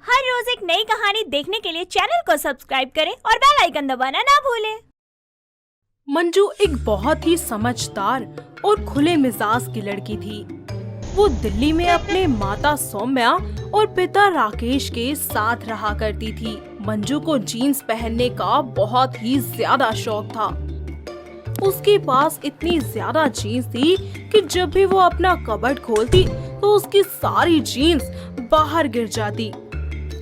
हर रोज एक नई कहानी देखने के लिए चैनल को सब्सक्राइब करें और बेल आइकन दबाना ना भूलें। मंजू एक बहुत ही समझदार और खुले मिजाज की लड़की थी। वो दिल्ली में अपने माता सौम्या और पिता राकेश के साथ रहा करती थी। मंजू को जीन्स पहनने का बहुत ही ज्यादा शौक था। उसके पास इतनी ज्यादा जीन्स थी कि जब भी वो अपना कबर्ड खोलती तो उसकी सारी जीन्स बाहर गिर जाती।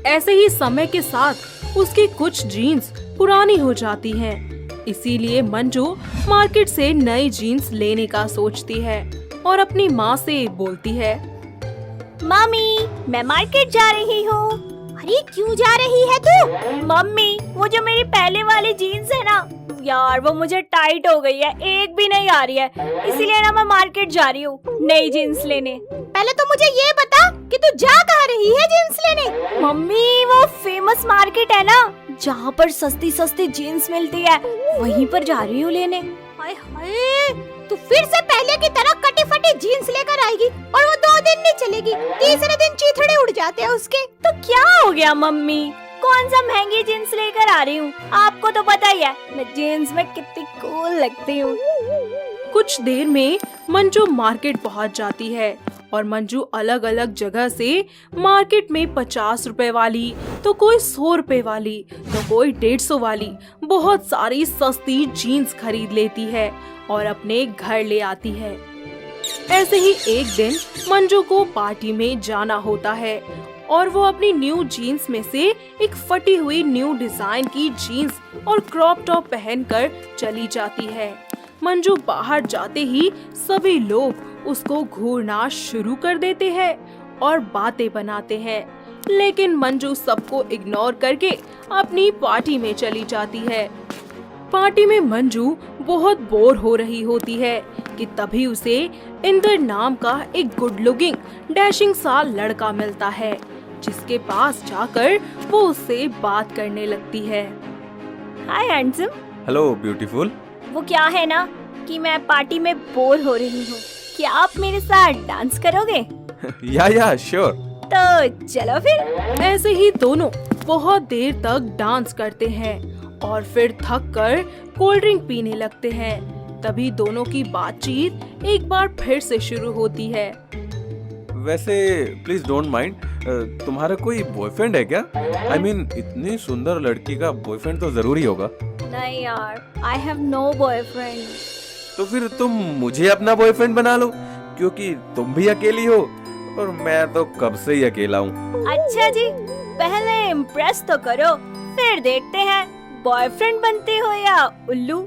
ऐसे ही समय के साथ उसकी कुछ जीन्स पुरानी हो जाती हैं। इसीलिए मंजू मार्केट से नई जीन्स लेने का सोचती है और अपनी माँ से बोलती है, मम्मी मैं मार्केट जा रही हूँ। अरे क्यों जा रही है तू? मम्मी वो जो मेरी पहले वाली जीन्स है ना यार, वो मुझे टाइट हो गई है, एक भी नहीं आ रही है, इसीलिए ना मैं मार्केट जा रही हूँ नई जीन्स लेने। पहले तो मुझे ये बता कि तू जा कहाँ रही है जीन्स लेने? मम्मी वो फेमस मार्केट है ना जहाँ पर सस्ती सस्ती जीन्स मिलती है, वहीं पर जा रही हूँ लेने। हाय हाय, तू फिर से पहले की तरह कटी फटी जीन्स लेकर आएगी और वो 2 दिन नहीं चलेगी, तीसरे दिन चीथड़े उड़ जाते हैं उसके। तो क्या हो गया मम्मी, कौन सा महंगी जीन्स लेकर आ रही हूँ? आपको तो पता ही है मैं जीन्स में कितनी कूल लगती हूँ। कुछ देर में मंजू मार्केट पहुंच जाती है और मंजू अलग अलग जगह से मार्केट में 50 रुपए वाली, तो कोई 100 रुपए वाली, तो कोई 150 वाली बहुत सारी सस्ती जीन्स खरीद लेती है और अपने घर ले आती है। ऐसे ही एक दिन मंजू को पार्टी में जाना होता है और वो अपनी न्यू जीन्स में से एक फटी हुई न्यू डिजाइन की जीन्स और क्रॉप टॉप पहनकर चली जाती है। मंजू बाहर जाते ही सभी लोग उसको घूरना शुरू कर देते हैं और बातें बनाते हैं, लेकिन मंजू सबको इग्नोर करके अपनी पार्टी में चली जाती है। पार्टी में मंजू बहुत बोर हो रही होती है कि तभी उसे इंदर नाम का एक गुड लुकिंग डैशिंग सा लड़का मिलता है, जिसके पास जाकर वो उससे बात करने लगती है। हाय हैंडसम। Hello beautiful. वो क्या है ना कि मैं पार्टी में बोर हो रही हूँ, क्या आप मेरे साथ डांस करोगे? या श्योर। तो चलो फिर। ऐसे ही दोनों बहुत देर तक डांस करते हैं और फिर थक कर कोल्ड ड्रिंक पीने लगते हैं। तभी दोनों की बातचीत एक बार फिर से शुरू होती है। वैसे प्लीज डोंट माइंड, तुम्हारा कोई बॉयफ्रेंड है क्या? I mean, इतनी सुंदर लड़की का बॉयफ्रेंड तो जरूरी होगा। नहीं यार, आई हैव नो बॉयफ्रेंड। तो फिर तुम मुझे अपना बॉयफ्रेंड बना लो, क्योंकि तुम भी अकेली हो और मैं तो कब से ही अकेला हूँ। अच्छा जी, पहले इम्प्रेस तो करो, फिर देखते हैं बॉयफ्रेंड बनते हो या उल्लू।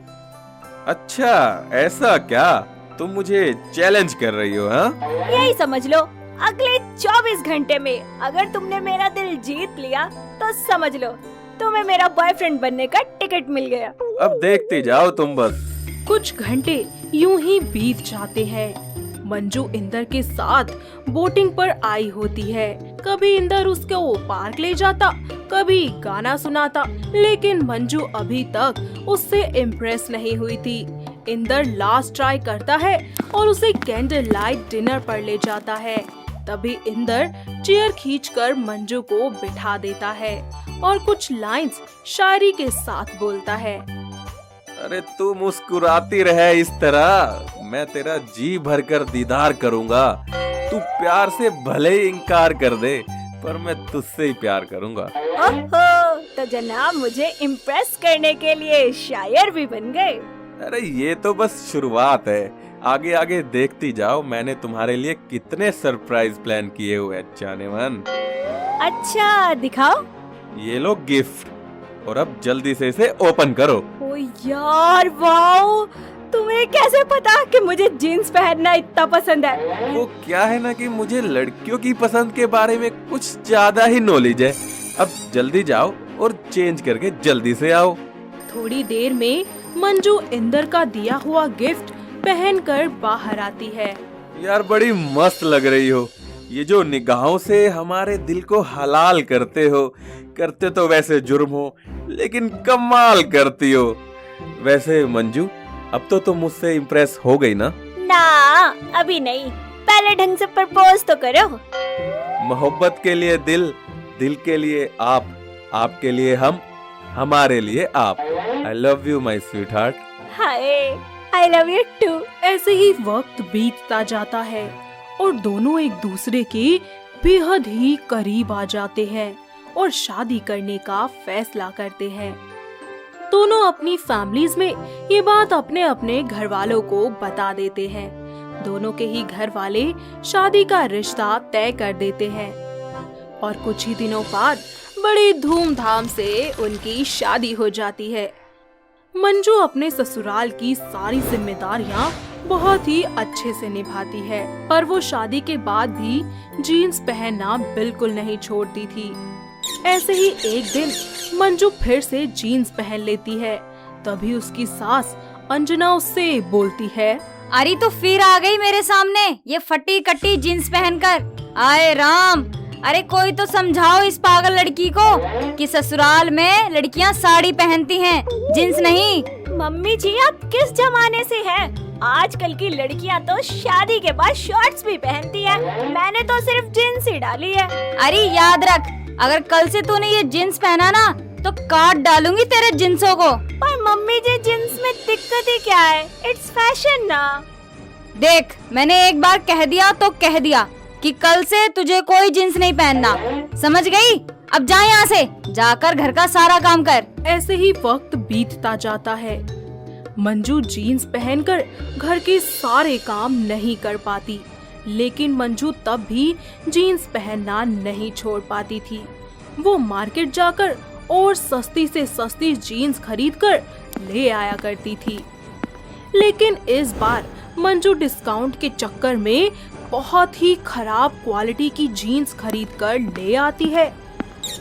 अच्छा ऐसा क्या? तुम मुझे चैलेंज कर रही हो? हाँ, यही समझ लो, अगले 24 घंटे में अगर तुमने मेरा दिल जीत लिया तो समझ लो तुम्हें मेरा बॉयफ्रेंड बनने का टिकट मिल गया। अब देखते जाओ तुम बस। कुछ घंटे यूं ही बीत जाते हैं। मंजू इंदर के साथ बोटिंग पर आई होती है। कभी इंदर उसको पार्क ले जाता, कभी गाना सुनाता, लेकिन मंजू अभी तक उससे इम्प्रेस नहीं हुई थी। इंदर लास्ट ट्राई करता है और उसे कैंडल लाइट डिनर पर ले जाता है। तभी इंदर चेयर खींचकर मंजू को बिठा देता है और कुछ लाइंस शायरी के साथ बोलता है। अरे तू मुस्कुराती रहे इस तरह, मैं तेरा जी भरकर दीदार करूंगा। तू प्यार से भले ही इनकार कर दे, पर मैं तुझसे ही प्यार करूंगा। ओहो, तो जनाब मुझे इम्प्रेस करने के लिए शायर भी बन गए। अरे ये तो बस शुरुआत है, आगे आगे देखती जाओ मैंने तुम्हारे लिए कितने सरप्राइज प्लान किए हुए हैं जाने मन। अच्छा दिखाओ। ये लो गिफ्ट, और अब जल्दी से इसे ओपन करो। ओ यार वाओ, तुम्हें कैसे पता कि मुझे जीन्स पहनना इतना पसंद है? वो क्या है ना कि मुझे लड़कियों की पसंद के बारे में कुछ ज्यादा ही नॉलेज है। अब जल्दी जाओ और चेंज करके जल्दी से आओ। थोड़ी देर में मंजू इंदर का दिया हुआ गिफ्ट पहनकर बाहर आती है। यार बड़ी मस्त लग रही हो, ये जो निगाहों से हमारे दिल को हलाल करते हो, करते तो वैसे जुर्म हो लेकिन कमाल करती हो। वैसे मंजू, अब तो तुम मुझसे इम्प्रेस हो गई ना? ना अभी नहीं, पहले ढंग से प्रपोज तो करो। मोहब्बत के लिए दिल दिल के लिए आप, आपके लिए हम, हमारे लिए आप। I love you my sweet heart. Hi, I love you too. ऐसे ही वक्त बीतता जाता है और दोनों एक दूसरे के बेहद ही करीब आ जाते हैं और शादी करने का फैसला करते हैं। दोनों अपनी फैमिलीज में ये बात अपने अपने घर वालों को बता देते हैं। दोनों के ही घर वाले शादी का रिश्ता तय कर देते हैं और कुछ ही दिनों बाद बड़ी धूमधाम से उनकी शादी हो जाती है। मंजू अपने ससुराल की सारी जिम्मेदारियां बहुत ही अच्छे से निभाती है, पर वो शादी के बाद भी जीन्स पहनना बिल्कुल नहीं छोड़ती थी। ऐसे ही एक दिन मंजू फिर से जीन्स पहन लेती है। तभी उसकी सास अंजना उससे बोलती है, अरे तो फिर आ गई मेरे सामने ये फटी कटी जीन्स पहनकर। आए राम, अरे कोई तो समझाओ इस पागल लड़की को कि ससुराल में लड़कियां साड़ी पहनती हैं, जीन्स नहीं। मम्मी जी, आप किस जमाने से हैं? आजकल की लड़कियां तो शादी के बाद शॉर्ट्स भी पहनती हैं। मैंने तो सिर्फ जीन्स ही डाली है। अरे याद रख, अगर कल से तूने ये जीन्स पहना ना तो काट डालूंगी तेरे जींसों को। पर मम्मी जी, जीन्स में दिक्कत ही क्या है? इट्स फैशन ना। देख, मैंने एक बार कह दिया तो कह दिया कि कल से तुझे कोई जींस नहीं पहनना, समझ गई? अब जा यहाँ से, जाकर घर का सारा काम कर। ऐसे ही वक्त बीतता जाता है। मंजू जीन्स पहनकर घर के सारे काम नहीं कर पाती, लेकिन मंजू तब भी जीन्स पहनना नहीं छोड़ पाती थी। वो मार्केट जाकर और सस्ती से सस्ती जीन्स खरीदकर ले आया करती थी। लेकिन इस बार मंजू डिस्काउंट के चक्कर में बहुत ही खराब क्वालिटी की जीन्स खरीदकर ले आती है।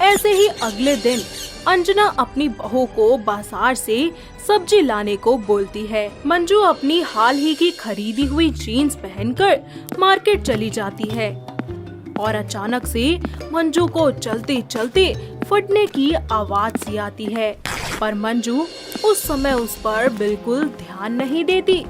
ऐसे ही अगले दिन अंजना अपनी बहू को बाजार से सब्जी लाने को बोलती है। मंजू अपनी हाल ही की खरीदी हुई जीन्स पहनकर मार्केट चली जाती है और अचानक से मंजू को चलते चलते फटने की आवाज सी आती है, पर मंजू उस समय उस पर बिल्कुल ध्यान नहीं देती।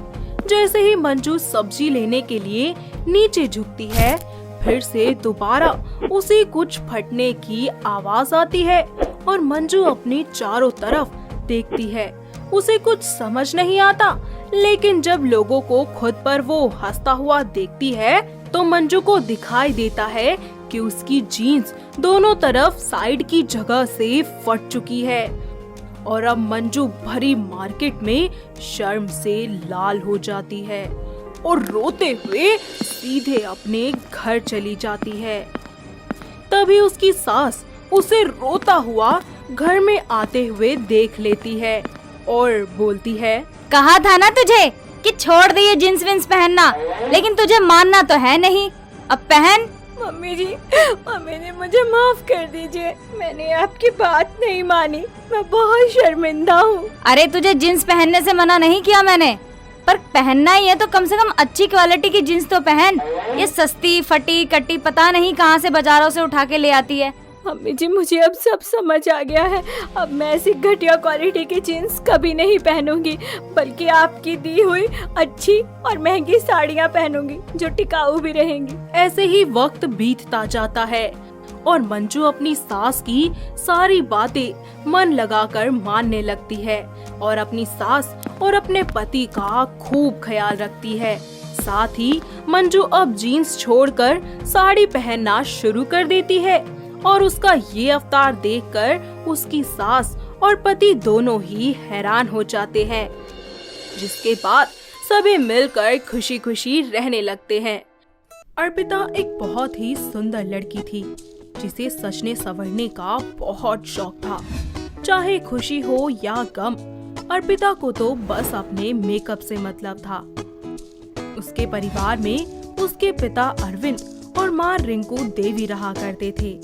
जैसे ही मंजू सब्जी लेने के लिए नीचे झुकती है, फिर से दोबारा उसे कुछ फटने की आवाज आती है और मंजू अपनी चारों तरफ देखती है। उसे कुछ समझ नहीं आता, लेकिन जब लोगों को खुद पर वो हंसता हुआ देखती है तो मंजू को दिखाई देता है कि उसकी जीन्स दोनों तरफ साइड की जगह से फट चुकी है और अब मंजू भरी मार्केट में शर्म से लाल हो जाती है और रोते हुए सीधे अपने घर चली जाती है। तभी उसकी सास उसे रोता हुआ घर में आते हुए देख लेती है और बोलती है, कहा था ना तुझे कि छोड़ दे ये जींस विंस पहनना, लेकिन तुझे मानना तो है नहीं। अब पहन। मम्मी जी, मम्मी जी, मुझे माफ कर दीजिए। मैंने आपकी बात नहीं मानी। मैं बहुत शर्मिंदा हूँ। अरे तुझे जींस पहनने से मना नहीं किया मैंने, पर पहनना ही है तो कम से कम अच्छी क्वालिटी की जींस तो पहन। ये सस्ती फटी कटी पता नहीं कहाँ से बाजारों से उठा के ले आती है। मम्मी जी, मुझे अब सब समझ आ गया है। अब मैं ऐसी घटिया क्वालिटी की जीन्स कभी नहीं पहनूंगी, बल्कि आपकी दी हुई अच्छी और महंगी साड़ियाँ पहनूंगी जो टिकाऊ भी रहेंगी। ऐसे ही वक्त बीतता जाता है और मंजू अपनी सास की सारी बातें मन लगाकर मानने लगती है और अपनी सास और अपने पति का खूब ख्याल रखती है। साथ ही मंजू अब जीन्स छोड़कर साड़ी पहनना शुरू कर देती है और उसका ये अवतार देखकर उसकी सास और पति दोनों ही हैरान हो जाते हैं, जिसके बाद सभी मिलकर खुशी खुशी रहने लगते हैं। अर्पिता एक बहुत ही सुंदर लड़की थी जिसे सजने संवरने का बहुत शौक था। चाहे खुशी हो या गम, अर्पिता को तो बस अपने मेकअप से मतलब था। उसके परिवार में उसके पिता अरविंद और माँ रिंकू देवी रहा करते थे।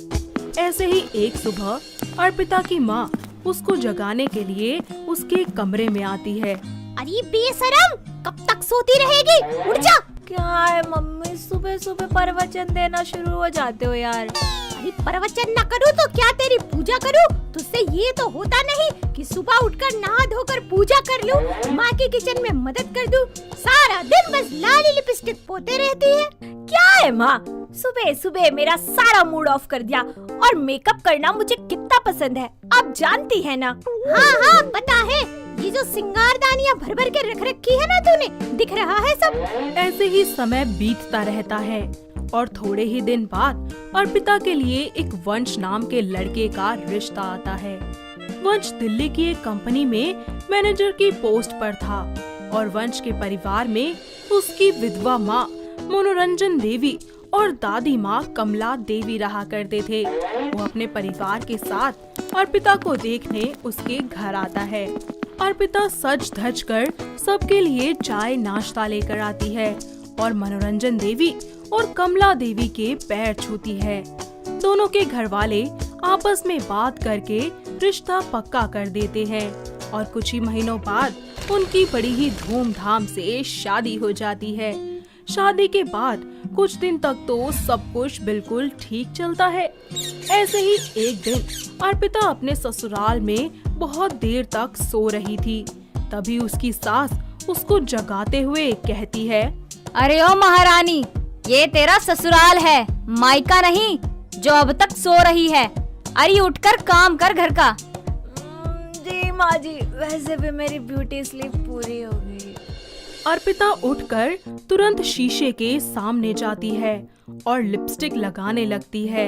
ऐसे ही एक सुबह अर्पिता की माँ उसको जगाने के लिए उसके कमरे में आती है। अरे बेशरम, कब तक सोती रहेगी? उठ जा। क्या है मम्मी, सुबह सुबह प्रवचन देना शुरू हो जाते हो यार। अरे प्रवचन न करूँ तो क्या तेरी पूजा करूँ? तुझसे ये तो होता नहीं कि सुबह उठकर नहा धोकर पूजा कर लूँ, माँ के किचन में मदद कर दूँ। सारा दिन बस लाली लिपस्टिक पोते रहती है। क्या है माँ, सुबह सुबह मेरा सारा मूड ऑफ कर दिया। और मेकअप करना मुझे कितना पसंद है, आप जानती है ना। हाँ हाँ पता है, ये जो सिंगारदानियाँ भर भर के रख रखी है ना तूने, दिख रहा है सब। ऐसे ही समय बीतता रहता है और थोड़े ही दिन बाद अर्पिता के लिए एक वंश नाम के लड़के का रिश्ता आता है। वंश दिल्ली की एक कंपनी में मैनेजर की पोस्ट पर था और वंश के परिवार में उसकी विधवा माँ मनोरंजन देवी और दादी माँ कमला देवी रहा करते थे। वो अपने परिवार के साथ अर्पिता को देखने उसके घर आता है। अर्पिता सज धज कर सबके लिए चाय नाश्ता लेकर आती है और मनोरंजन देवी और कमला देवी के पैर छूती है। दोनों के घर वाले आपस में बात करके रिश्ता पक्का कर देते हैं और कुछ ही महीनों बाद उनकी बड़ी ही धूमधाम से शादी हो जाती है। शादी के बाद कुछ दिन तक तो सब कुछ बिल्कुल ठीक चलता है। ऐसे ही एक दिन अर्पिता अपने ससुराल में बहुत देर तक सो रही थी। तभी उसकी सास उसको जगाते हुए कहती है, अरे ओ महारानी, ये तेरा ससुराल है, मायका नहीं, जो अब तक सो रही है। अरे उठकर काम कर घर का। जी माँ जी, वैसे भी मेरी ब्यूटी स्लीप पूरी हो गई। अर्पिता उठकर तुरंत शीशे के सामने जाती है और लिपस्टिक लगाने लगती है।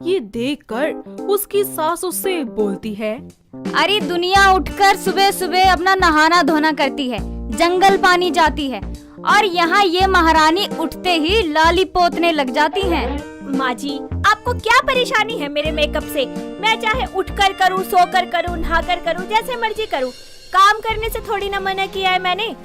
ये देखकर उसकी सास उससे बोलती है, अरे दुनिया उठकर सुबह सुबह अपना नहाना धोना करती है, जंगल पानी जाती है, और यहाँ ये महारानी उठते ही लाली पोतने लग जाती हैं। माँ जी, आपको क्या परेशानी है मेरे मेकअप से? मैं चाहे उठकर करूँ, सोकर करूँ, नहाकर करूँ, जैसे मर्जी करूँ। काम करने से थोड़ी ना मना किया है मैंने।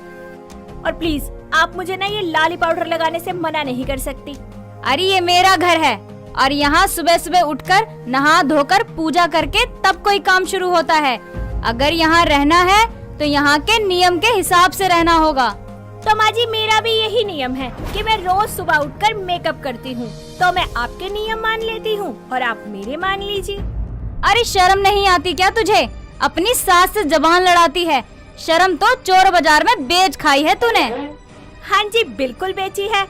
और प्लीज आप मुझे ना ये लाली पाउडर लगाने से मना नहीं कर सकती। अरे ये मेरा घर है और यहाँ सुबह सुबह उठकर नहा धोकर पूजा करके तब कोई काम शुरू होता है। अगर यहाँ रहना है तो यहाँ के नियम के हिसाब से रहना होगा। तो माँ जी, मेरा भी यही नियम है कि मैं रोज सुबह उठकर मेकअप करती हूँ। तो मैं आपके नियम मान लेती हूँ और आप मेरे मान लीजिए। अरे शर्म नहीं आती क्या तुझे? अपनी सास से जबान लड़ाती है। शर्म तो चोर बाजार में बेच खाई है तूने। हाँ जी, बिल्कुल बेची है।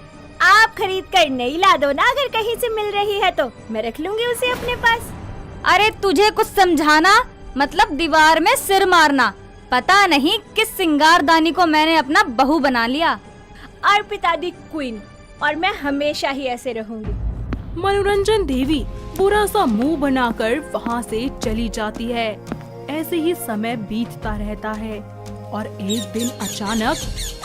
आप खरीद कर नई ला दो ना, अगर कहीं से मिल रही है तो मैं रख लूंगी उसे अपने पास। अरे तुझे कुछ समझाना मतलब दीवार में सिर मारना। पता नहीं किस सिंगारदानी को मैंने अपना बहू बना लिया। अर्पिता दी क्वीन, और मैं हमेशा ही ऐसे रहूंगी। मनोरंजन देवी बुरा सा मुंह बनाकर वहाँ से चली जाती है। ऐसे ही समय बीतता रहता है और एक दिन अचानक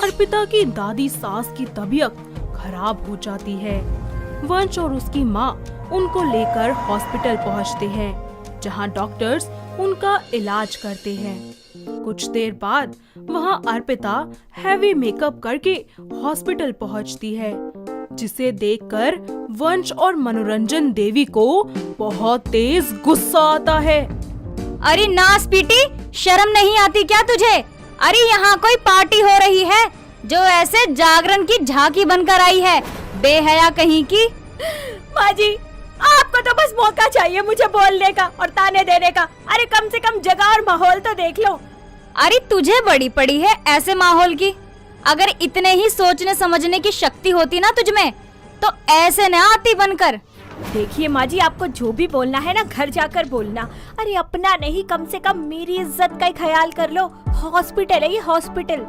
अर्पिता की दादी सास की तबीयत खराब हो जाती है। वंश और उसकी माँ उनको लेकर हॉस्पिटल पहुँचते हैं, जहाँ डॉक्टर्स उनका इलाज करते हैं। कुछ देर बाद वहाँ अर्पिता हैवी मेकअप करके हॉस्पिटल पहुँचती है, जिसे देखकर वंश और मनोरंजन देवी को बहुत तेज गुस्सा आता है। अरे नास पीटी, शर्म नहीं आती क्या तुझे? अरे यहाँ कोई पार्टी हो रही है जो ऐसे जागरण की झांकी बनकर आई है, बेहया कहीं की। माँ जी, आपको तो बस मौका चाहिए मुझे बोलने का और ताने देने का। अरे कम से कम जगह और माहौल तो देख लो। अरे तुझे बड़ी पड़ी है ऐसे माहौल की। अगर इतने ही सोचने समझने की शक्ति होती ना तुझमें, तो ऐसे न आती बनकर। देखिए माँ जी, आपको जो भी बोलना है ना घर जाकर बोलना। अरे अपना नहीं, कम से कम मेरी इज्जत का ख्याल कर लो। हॉस्पिटल है ये, हॉस्पिटल।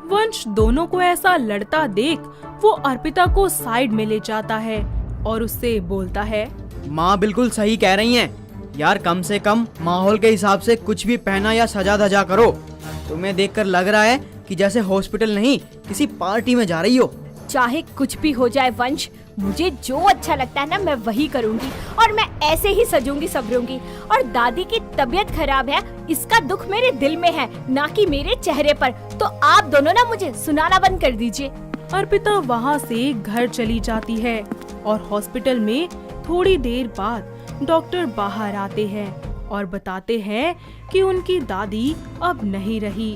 वंश दोनों को ऐसा लड़ता देख वो अर्पिता को साइड में ले जाता है और उससे बोलता है, माँ बिल्कुल सही कह रही हैं। यार कम से कम माहौल के हिसाब से कुछ भी पहना या सजा धजा करो। तुम्हें देखकर लग रहा है कि जैसे हॉस्पिटल नहीं किसी पार्टी में जा रही हो। चाहे कुछ भी हो जाए वंश, मुझे जो अच्छा लगता है ना मैं वही करूंगी और मैं ऐसे ही सजूंगी संवरूंगी। और दादी की तबीयत खराब है, इसका दुख मेरे दिल में है, ना कि मेरे चेहरे पर। तो आप दोनों ना मुझे सुनाना बंद कर दीजिए। अर्पिता वहाँ से घर चली जाती है और हॉस्पिटल में थोड़ी देर बाद डॉक्टर बाहर आते हैं और बताते हैं कि उनकी दादी अब नहीं रही।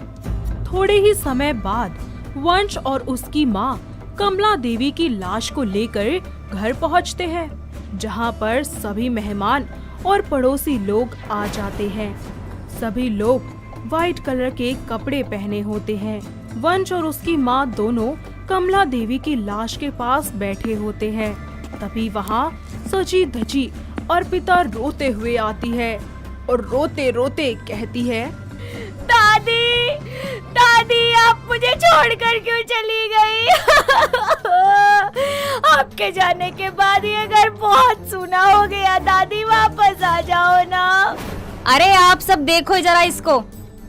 थोड़े ही समय बाद वंश और उसकी माँ कमला देवी की लाश को लेकर घर पहुँचते हैं, जहाँ पर सभी मेहमान और पड़ोसी लोग आ जाते हैं। सभी लोग वाइट कलर के कपड़े पहने होते हैं। वंश और उसकी माँ दोनों कमला देवी की लाश के पास बैठे होते हैं तभी वहाँ सची धजी अर्पिता रोते हुए आती है और रोते रोते कहती है, दादी, दादी आप मुझे छोड़कर क्यों चली गई? आपके जाने के बाद ये घर बहुत सूना हो गया। दादी वापस आ जाओ ना। अरे आप सब देखो जरा इसको,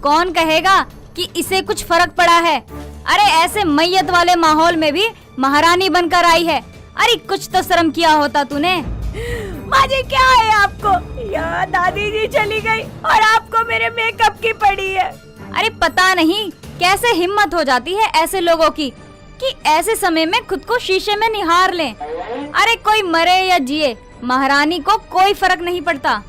कौन कहेगा कि इसे कुछ फर्क पड़ा है? अरे ऐसे मैयत वाले माहौल में भी महारानी बनकर आई है। अरे कुछ तो शर्म किया होता तूने। माँ जी क्या है आपको? यहाँ दादी जी चली गई और आपको मेरे मेकअप की पड़ी है। अरे पता नहीं कैसे हिम्मत हो जाती है ऐसे लोगों की कि ऐसे समय में खुद को शीशे में निहार लें। अरे कोई मरे या जिए, महारानी को कोई फर्क नहीं पड़ता।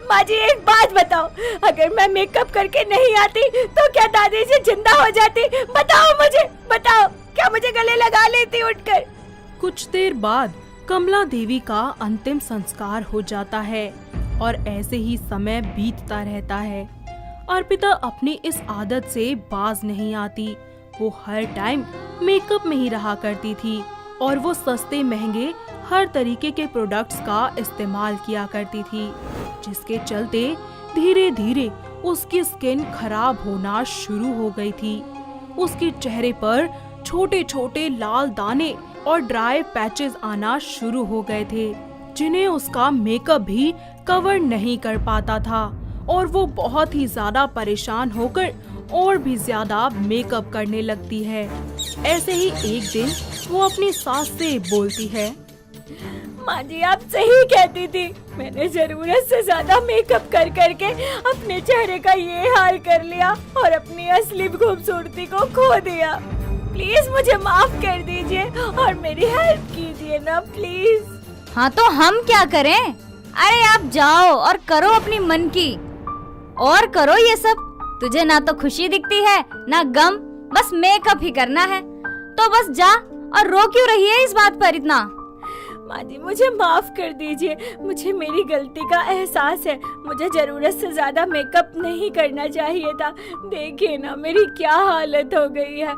माँ जी एक बात बताओ, अगर मैं मेकअप करके नहीं आती तो क्या दादी जी जिंदा हो जाती? बताओ मुझे, बताओ, क्या मुझे गले लगा लेती उठकर? कुछ देर बाद कमला देवी का अंतिम संस्कार हो जाता है और ऐसे ही समय बीतता रहता है। अर्पिता अपनी इस आदत से बाज नहीं आती। वो हर टाइम मेकअप में ही रहा करती थी और वो सस्ते महंगे हर तरीके के प्रोडक्ट्स का इस्तेमाल किया करती थी, जिसके चलते धीरे धीरे उसकी स्किन खराब होना शुरू हो गई थी। उसके चेहरे पर छोटे छोटे लाल दाने और ड्राई पैचेस आना शुरू हो गए थे, जिन्हें उसका मेकअप भी कवर नहीं कर पाता था और वो बहुत ही ज्यादा परेशान होकर और भी ज्यादा मेकअप करने लगती है। ऐसे ही एक दिन वो अपनी सास से बोलती है, माँ जी आप सही कहती थी, मैंने जरूरत से ज्यादा मेकअप कर करके अपने चेहरे का ये हाल कर लिया और अपनी असली खूबसूरती को खो दिया। प्लीज मुझे माफ कर दीजिए और मेरी हेल्प कीजिए ना प्लीज। हाँ तो हम क्या करें? अरे आप जाओ और करो अपनी मन की और करो ये सब। तुझे ना तो खुशी दिखती है ना गम, बस मेकअप ही करना है। तो बस जा और रो क्यों रही है इस बात पर इतना? माँ जी मुझे माफ कर दीजिए, मुझे मेरी गलती का एहसास है। मुझे जरूरत से ज्यादा मेकअप नहीं करना चाहिए था। देखिए ना मेरी क्या हालत हो गई है।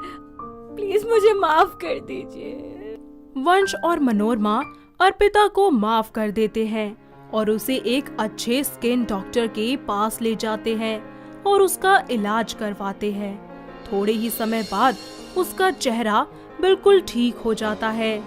प्लीज मुझे माफ कर दीजिए। वंश और मनोरमा अर्पिता को माफ कर देते हैं और उसे एक अच्छे स्किन डॉक्टर के पास ले जाते हैं और उसका इलाज करवाते हैं। थोड़े ही समय बाद उसका चेहरा बिल्कुल ठीक हो जाता है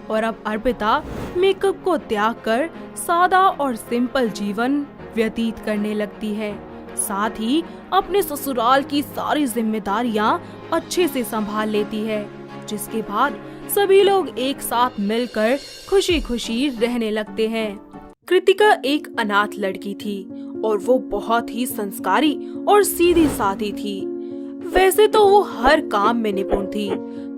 और अब अर्पिता मेकअप को त्याग कर सादा और सिंपल जीवन व्यतीत करने लगती है। साथ ही अपने ससुराल की सारी जिम्मेदारियां अच्छे से संभाल लेती है, जिसके बाद सभी लोग एक साथ मिलकर खुशी खुशी रहने लगते हैं। कृतिका एक अनाथ लड़की थी और वो बहुत ही संस्कारी और सीधी सादी थी। वैसे तो वो हर काम में निपुण थी,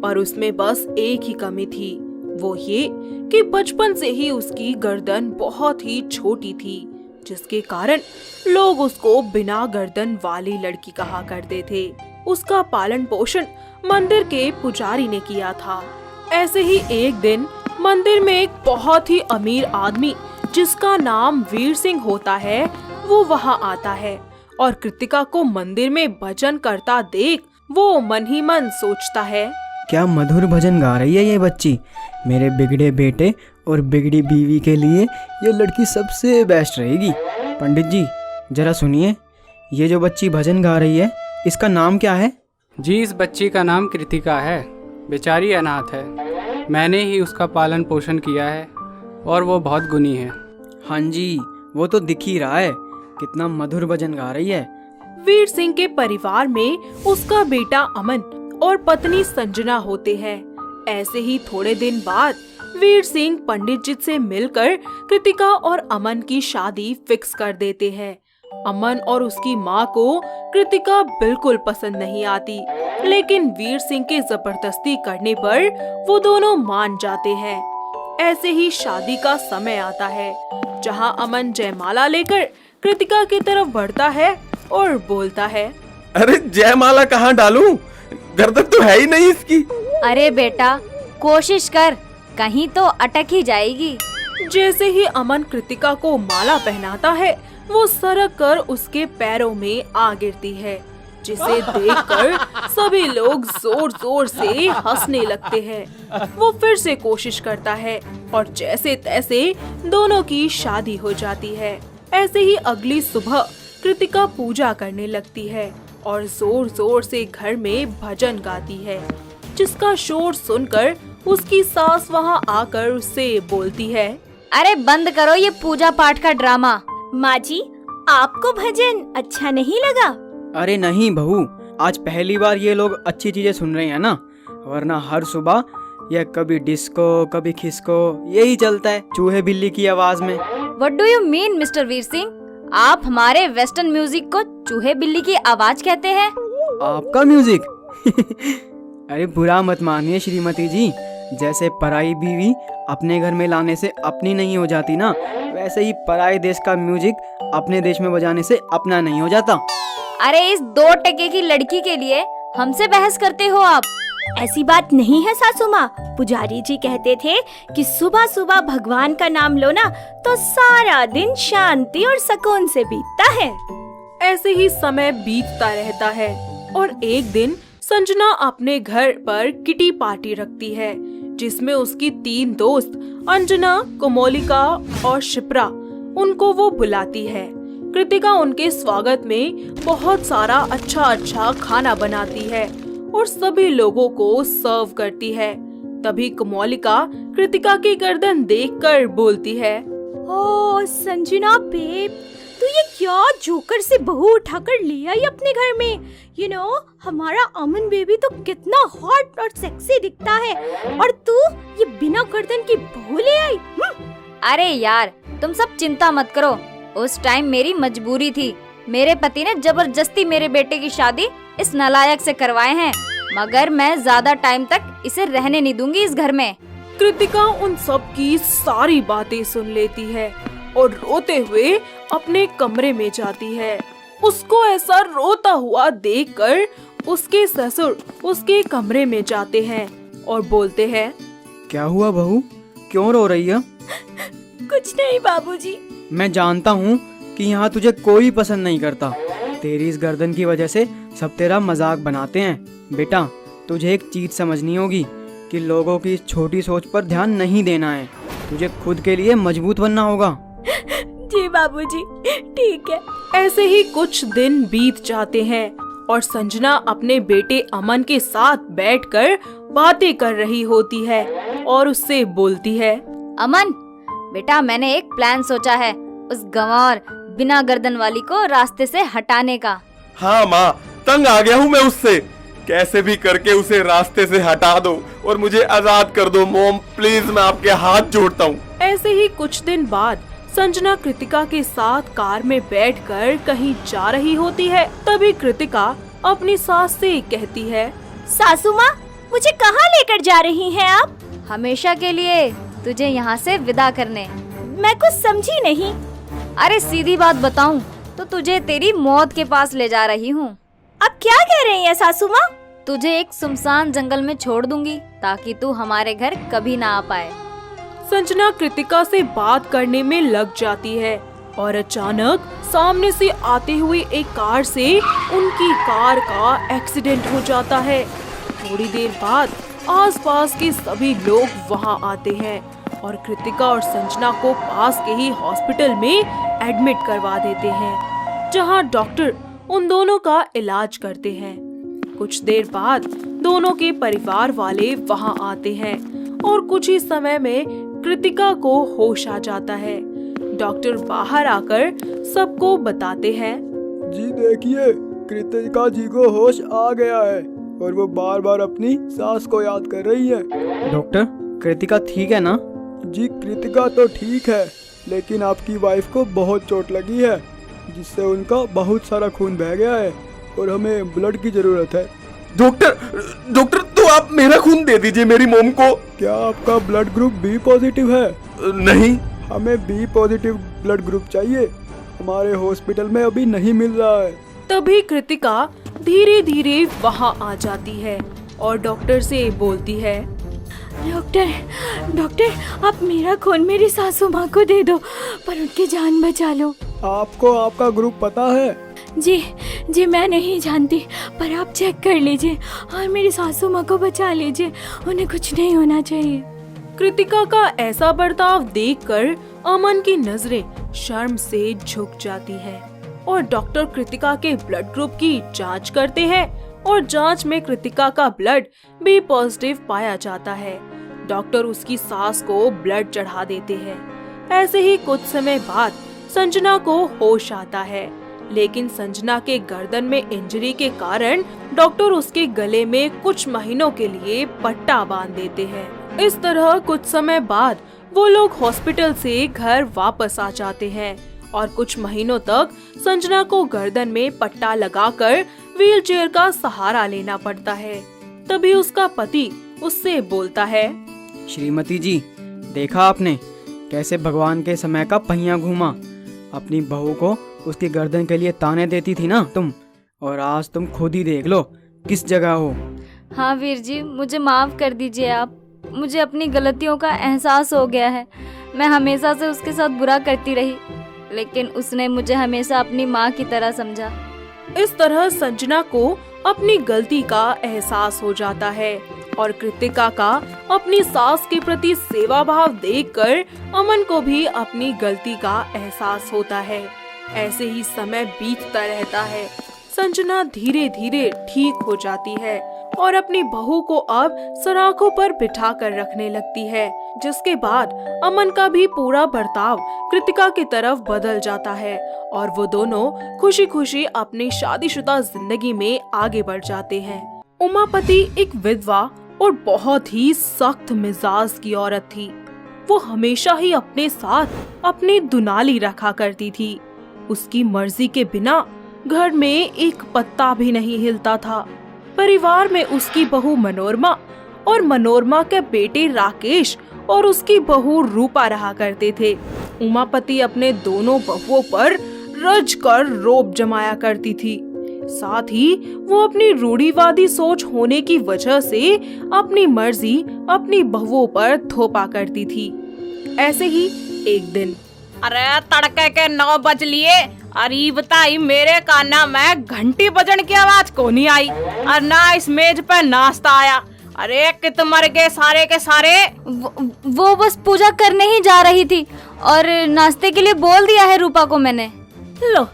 पर उसमें बस एक ही कमी थी, वो ये कि बचपन से ही उसकी गर्दन बहुत ही छोटी थी, जिसके कारण लोग उसको बिना गर्दन वाली लड़की कहा करते थे। उसका पालन पोषण मंदिर के पुजारी ने किया था। ऐसे ही एक दिन मंदिर में एक बहुत ही अमीर आदमी जिसका नाम वीर सिंह होता है, वो वहाँ आता है और कृतिका को मंदिर में भजन करता देख वो मन ही मन सोचता है, क्या मधुर भजन गा रही है ये बच्ची। मेरे बिगड़े बेटे और बिगड़ी बीवी के लिए ये लड़की सबसे बेस्ट रहेगी। पंडित जी जरा सुनिए, ये जो बच्ची भजन गा रही है इसका नाम क्या है? जी इस बच्ची का नाम कृतिका है। बेचारी अनाथ है, मैंने ही उसका पालन पोषण किया है और वो बहुत गुणी है। हाँ जी वो तो दिख ही रहा है, कितना मधुर भजन गा रही है। वीर सिंह के परिवार में उसका बेटा अमन और पत्नी संजना होते हैं। ऐसे ही थोड़े दिन बाद वीर सिंह पंडित जी से मिलकर कृतिका और अमन की शादी फिक्स कर देते हैं। अमन और उसकी माँ को कृतिका बिल्कुल पसंद नहीं आती, लेकिन वीर सिंह के जबरदस्ती करने पर वो दोनों मान जाते हैं। ऐसे ही शादी का समय आता है, जहाँ अमन जयमाला लेकर कृतिका की तरफ बढ़ता है और बोलता है, अरे जयमाला कहाँ डालूं? गर्दन तो है ही नहीं इसकी। अरे बेटा कोशिश कर, कहीं तो अटक ही जाएगी। जैसे ही अमन कृतिका को माला पहनाता है, वो सरक कर उसके पैरों में आ गिरती है। जिसे देखकर सभी लोग जोर जोर से हंसने लगते हैं। वो फिर से कोशिश करता है और जैसे तैसे दोनों की शादी हो जाती है। ऐसे ही अगली सुबह कृतिका पूजा करने लगती है और जोर जोर से घर में भजन गाती है, जिसका शोर सुनकर उसकी सास वहाँ आकर उससे बोलती है, अरे बंद करो ये पूजा पाठ का ड्रामा। माँ जी, आपको भजन अच्छा नहीं लगा? अरे नहीं बहू, आज पहली बार ये लोग अच्छी चीजें सुन रहे हैं ना, वरना हर सुबह ये कभी डिस्को कभी खिसको यही चलता है चूहे बिल्ली की आवाज में। What do you mean mister Veer Singh? आप हमारे वेस्टर्न म्यूजिक को चूहे बिल्ली की आवाज कहते हैं? आपका म्यूजिक? अरे बुरा मत मानिए श्रीमती जी, जैसे पराई बीवी अपने घर में लाने से अपनी नहीं हो जाती ना, वैसे ही पराई देश का म्यूजिक अपने देश में बजाने से अपना नहीं हो जाता। अरे इस 2 टके की लड़की के लिए हमसे बहस करते हो आप? ऐसी बात नहीं है सासू माँ। पुजारी जी कहते थे कि सुबह सुबह भगवान का नाम लो ना तो सारा दिन शांति और सुकून से बीतता है। ऐसे ही समय बीतता रहता है और एक दिन संजना अपने घर पर किटी पार्टी रखती है, जिसमें उसकी 3 दोस्त अंजना, कोमोलिका और शिप्रा, उनको वो बुलाती है। कृतिका उनके स्वागत में बहुत सारा अच्छा खाना बनाती है और सभी लोगों को सर्व करती है। तभी कोमोलिका कृतिका की गर्दन देखकर बोलती है, ओ संजना बेब, तू ये क्या जोकर से बहू उठाकर ले आई अपने घर में? यू नो, हमारा अमन बेबी तो कितना हॉट और सेक्सी दिखता है और तू ये बिना गर्दन की बहू ले आई। अरे यार तुम सब चिंता मत करो, उस टाइम मेरी मजबूरी थी। मेरे पति ने जबरदस्ती मेरे बेटे की शादी इस नालायक से करवाए हैं, मगर मैं ज्यादा टाइम तक इसे रहने नहीं दूंगी इस घर में। कृतिका उन सब की सारी बातें सुन लेती है और रोते हुए अपने कमरे में जाती है। उसको ऐसा रोता हुआ देखकर उसके ससुर उसके कमरे में जाते हैं और बोलते हैं, क्या हुआ बहू, क्यों रो रही है? कुछ नहीं बाबूजी। मैं जानता हूँ कि यहाँ तुझे कोई पसंद नहीं करता। तेरी इस गर्दन की वजह से सब तेरा मजाक बनाते हैं। बेटा, तुझे एक चीज समझनी होगी कि लोगों की छोटी सोच पर ध्यान नहीं देना है। तुझे खुद के लिए मजबूत बनना होगा। जी बाबूजी, ठीक है। ऐसे ही कुछ दिन बीत जाते हैं और संजना अपने बेटे अमन के साथ बैठकर बातें कर रही होती है और उससे बोलती है, अमन बेटा, मैंने एक प्लान सोचा है उस गंवार बिना गर्दन वाली को रास्ते से हटाने का। हाँ माँ, तंग आ गया हूँ मैं उससे। कैसे भी करके उसे रास्ते से हटा दो और मुझे आजाद कर दो मॉम, प्लीज, मैं आपके हाथ जोड़ता हूँ। ऐसे ही कुछ दिन बाद संजना कृतिका के साथ कार में बैठकर कहीं जा रही होती है। तभी कृतिका अपनी सास से कहती है, सासू माँ, मुझे कहाँ लेकर जा रही हैं आप? हमेशा के लिए तुझे यहाँ से विदा करने। मैं कुछ समझी नहीं। अरे सीधी बात बताऊं तो तुझे तेरी मौत के पास ले जा रही हूँ। आप क्या कह रही हैं सासू माँ? तुझे एक सुनसान जंगल में छोड़ दूंगी ताकि तू हमारे घर कभी ना आ पाए। संजना कृतिका से बात करने में लग जाती है और अचानक सामने से आते हुए एक कार से उनकी कार का एक्सीडेंट हो जाता है। थोड़ी देर बाद आसपास के सभी लोग वहां आते हैं और कृतिका और संजना को पास के ही हॉस्पिटल में एडमिट करवा देते हैं, जहां डॉक्टर उन दोनों का इलाज करते हैं। कुछ देर बाद दोनों के परिवार वाले वहां आते हैं और कुछ ही समय में कृतिका को होश आ जाता है। डॉक्टर बाहर आकर सबको बताते हैं, जी देखिए, कृतिका जी को होश आ गया है और वो बार बार अपनी सास को याद कर रही है। डॉक्टर, कृतिका ठीक है ना? जी कृतिका तो ठीक है, लेकिन आपकी वाइफ को बहुत चोट लगी है, जिससे उनका बहुत सारा खून बह गया है और हमें ब्लड की जरूरत है। डॉक्टर, तो आप मेरा खून दे दीजिए मेरी मोम को। क्या आपका ब्लड ग्रुप बी पॉजिटिव है? नहीं। हमें बी पॉजिटिव ब्लड ग्रुप चाहिए, हमारे हॉस्पिटल में अभी नहीं मिल रहा है। तभी कृतिका धीरे धीरे वहां आ जाती है और डॉक्टर से बोलती है, डॉक्टर, आप मेरा खून मेरी सासू माँ को दे दो, पर उनकी जान बचा लो। आपको आपका ग्रुप पता है? जी जी मैं नहीं जानती, पर आप चेक कर लीजिए और मेरी सासू माँ को बचा लीजिए, उन्हें कुछ नहीं होना चाहिए। कृतिका का ऐसा बर्ताव देखकर अमन की नजरें शर्म से झुक जाती है और डॉक्टर कृतिका के ब्लड ग्रुप की जांच करते हैं और जांच में कृतिका का ब्लड बी पॉजिटिव पाया जाता है। डॉक्टर उसकी सास को ब्लड चढ़ा देते हैं। ऐसे ही कुछ समय बाद संजना को होश आता है, लेकिन संजना के गर्दन में इंजरी के कारण डॉक्टर उसके गले में कुछ महीनों के लिए पट्टा बांध देते हैं। इस तरह कुछ समय बाद वो लोग हॉस्पिटल से घर वापस आ जाते हैं और कुछ महीनों तक संजना को गर्दन में पट्टा लगाकर व्हीलचेयर का सहारा लेना पड़ता है। तभी उसका पति उससे बोलता है, श्रीमती जी, देखा आपने कैसे भगवान के समय का पहिया घूमा। अपनी बहू को उसकी गर्दन के लिए ताने देती थी ना तुम, और आज तुम खुद ही देख लो किस जगह हो। हाँ वीर जी, मुझे माफ कर दीजिए आप। मुझे अपनी गलतियों का एहसास हो गया है। मैं हमेशा से उसके साथ बुरा करती रही, लेकिन उसने मुझे हमेशा अपनी माँ की तरह समझा। इस तरह संजना को अपनी गलती का एहसास हो जाता है और कृतिका का अपनी सास के प्रति सेवा भाव देखकर अमन को भी अपनी गलती का एहसास होता है। ऐसे ही समय बीतता रहता है। संजना धीरे धीरे ठीक हो जाती है और अपनी बहू को अब सराखों पर बिठा कर रखने लगती है, जिसके बाद अमन का भी पूरा बर्ताव कृतिका की तरफ बदल जाता है और वो दोनों खुशी खुशी अपनी शादीशुदा जिंदगी में आगे बढ़ जाते हैं। उमापति एक विधवा और बहुत ही सख्त मिजाज की औरत थी। वो हमेशा ही अपने साथ अपनी दुनाली रखा करती थी। उसकी मर्जी के बिना घर में एक पत्ता भी नहीं हिलता था। परिवार में उसकी बहू मनोरमा और मनोरमा के बेटे राकेश और उसकी बहू रूपा रहा करते थे। उमापति अपने दोनों बहुओं पर रज कर रोब जमाया करती थी। साथ ही वो अपनी रूढ़िवादी सोच होने की वजह से अपनी मर्जी अपनी बहुओं पर थोपा करती थी। ऐसे ही एक दिन, अरे तड़के के 9 बज लिए, अरे बताई मेरे काना में घंटी बजन की आवाज को नहीं आई और ना इस मेज पे नाश्ता आया। अरे कित मर गए सारे के सारे। वो बस पूजा करने ही जा रही थी और नाश्ते के लिए बोल दिया है रूपा को मैंने। लो,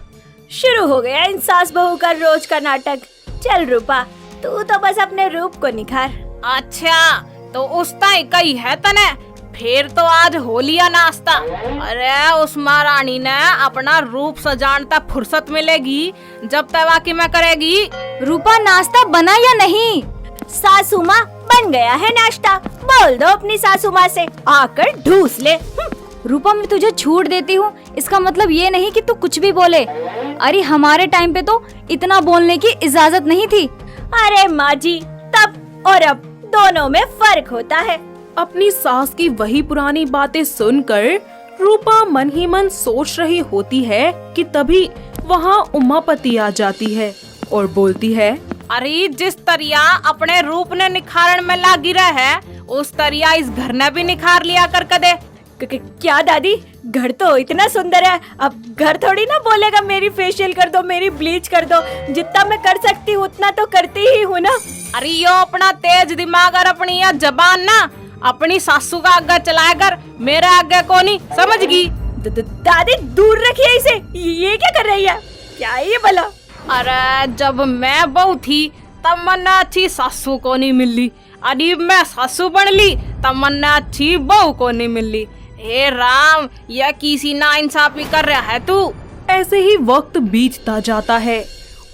शुरू हो गया इन सास बहू का रोज का नाटक। चल रूपा, तू तो बस अपने रूप को निखार। अच्छा, तो उस ताई कही है तने, फिर तो आज होलिया नाश्ता। अरे उस महारानी ने अपना रूप सजानता फुर्सत मिलेगी जब तवाकी में करेगी। रूपा, नाश्ता बना या नहीं? सासू माँ, बन गया है नाश्ता। बोल दो अपनी सासू माँ से आकर ढूस ले। रूपा, मैं तुझे छूट देती हूँ, इसका मतलब ये नहीं कि तू कुछ भी बोले। अरे हमारे टाइम पे तो इतना बोलने की इजाजत नहीं थी। अरे माँ जी, तब और अब दोनों में फर्क होता है। अपनी सास की वही पुरानी बातें सुनकर रूपा मन ही मन सोच रही होती है कि तभी वहाँ उमापति आ जाती है और बोलती है, अरे जिस तरिया अपने रूप ने निखारण में लागी रहे, उस तरिया इस घर ने भी निखार लिया कर कदे। क्या दादी, घर तो इतना सुंदर है, अब घर थोड़ी ना बोलेगा मेरी फेशियल कर दो, मेरी ब्लीच कर दो। जितना मैं कर सकती हूँ उतना तो करती ही हूँ ना। अरे यो अपना तेज दिमाग और अपनी यह जबान ना अपनी सासू का आगे चलाया कर, मेरे आगे को नहीं, समझ गई? दादी दूर रखिए इसे। ये क्या कर रही है? क्या ये भला? अरे जब मैं बहू थी तब मन्ना अच्छी सासू को नहीं मिली, अरे मैं सासू बन ली तब मन्ना अच्छी बहू को नहीं मिली। हे राम, यह किसी ना इंसाफी कर रहा है तू। ऐसे ही वक्त बीतता जाता है।